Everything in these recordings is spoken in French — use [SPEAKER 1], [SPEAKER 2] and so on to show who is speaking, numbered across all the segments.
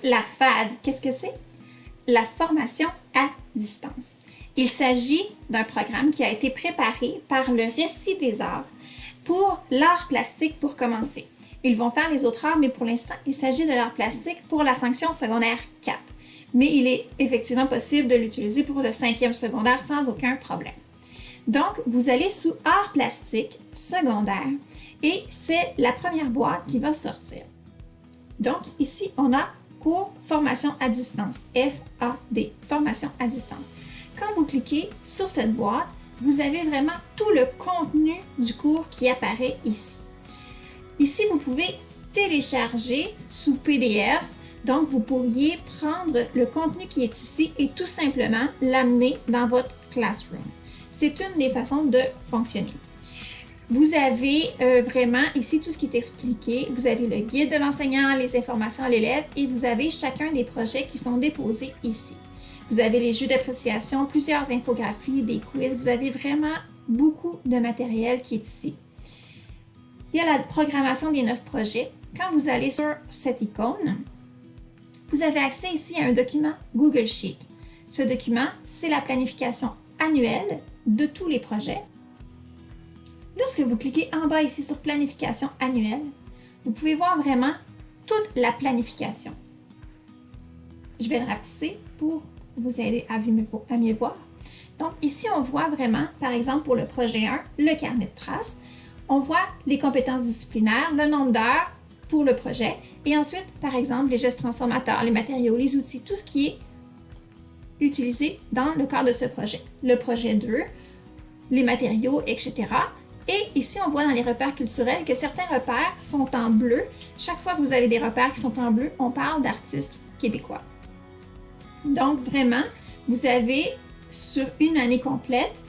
[SPEAKER 1] La FAD, qu'est-ce que c'est? La formation à distance. Il s'agit d'un programme qui a été préparé par le Récit des arts pour l'art plastique pour commencer. Ils vont faire les autres arts, mais pour l'instant, il s'agit de l'art plastique pour la sanction secondaire 4. Mais il est effectivement possible de l'utiliser pour le 5e secondaire sans aucun problème. Donc, vous allez sous art plastique secondaire et c'est la première boîte qui va sortir. Donc, ici, on a cours formation à distance, FAD, formation à distance. Quand vous cliquez sur cette boîte, vous avez vraiment tout le contenu du cours qui apparaît ici. Ici, vous pouvez télécharger sous PDF, donc vous pourriez prendre le contenu qui est ici et tout simplement l'amener dans votre classroom. C'est une des façons de fonctionner. Vous avez vraiment ici tout ce qui est expliqué. Vous avez le guide de l'enseignant, les informations à l'élève et vous avez chacun des projets qui sont déposés ici. Vous avez les jeux d'appréciation, plusieurs infographies, des quiz. Vous avez vraiment beaucoup de matériel qui est ici. Il y a la programmation des 9 projets. Quand vous allez sur cette icône, vous avez accès ici à un document Google Sheet. Ce document, c'est la planification annuelle de tous les projets. Lorsque vous cliquez en bas ici sur planification annuelle, vous pouvez voir vraiment toute la planification. Je vais le rapetisser pour vous aider à mieux voir. Donc ici, on voit vraiment, par exemple pour le projet 1, le carnet de traces. On voit les compétences disciplinaires, le nombre d'heures pour le projet et ensuite, par exemple, les gestes transformateurs, les matériaux, les outils, tout ce qui est utilisé dans le cadre de ce projet. Le projet 2, les matériaux, etc. Et ici, on voit dans les repères culturels que certains repères sont en bleu. Chaque fois que vous avez des repères qui sont en bleu, on parle d'artistes québécois. Donc, vraiment, vous avez sur une année complète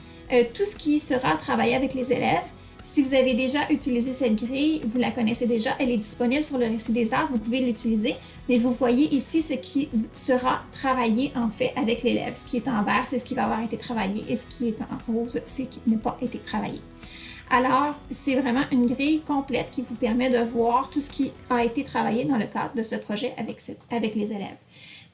[SPEAKER 1] tout ce qui sera travaillé avec les élèves. Si vous avez déjà utilisé cette grille, vous la connaissez déjà, elle est disponible sur le Récit des arts, vous pouvez l'utiliser. Mais vous voyez ici ce qui sera travaillé en fait avec l'élève. Ce qui est en vert, c'est ce qui va avoir été travaillé et ce qui est en rose, c'est ce qui n'a pas été travaillé. Alors, c'est vraiment une grille complète qui vous permet de voir tout ce qui a été travaillé dans le cadre de ce projet avec les élèves.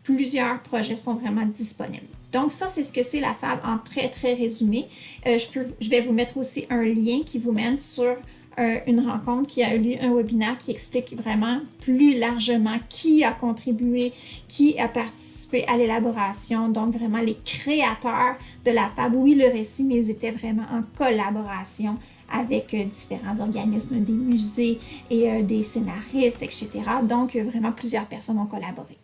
[SPEAKER 1] Plusieurs projets sont vraiment disponibles. Donc ça, c'est ce que c'est la FAB en très, très résumé. Je vais vous mettre aussi un lien qui vous mène sur une rencontre qui a eu lieu, un webinaire qui explique vraiment plus largement qui a contribué, qui a participé à l'élaboration, donc vraiment les créateurs de la FAB. Oui, le récit, mais ils étaient vraiment en collaboration avec différents organismes, des musées et des scénaristes, etc. Donc, vraiment, plusieurs personnes ont collaboré.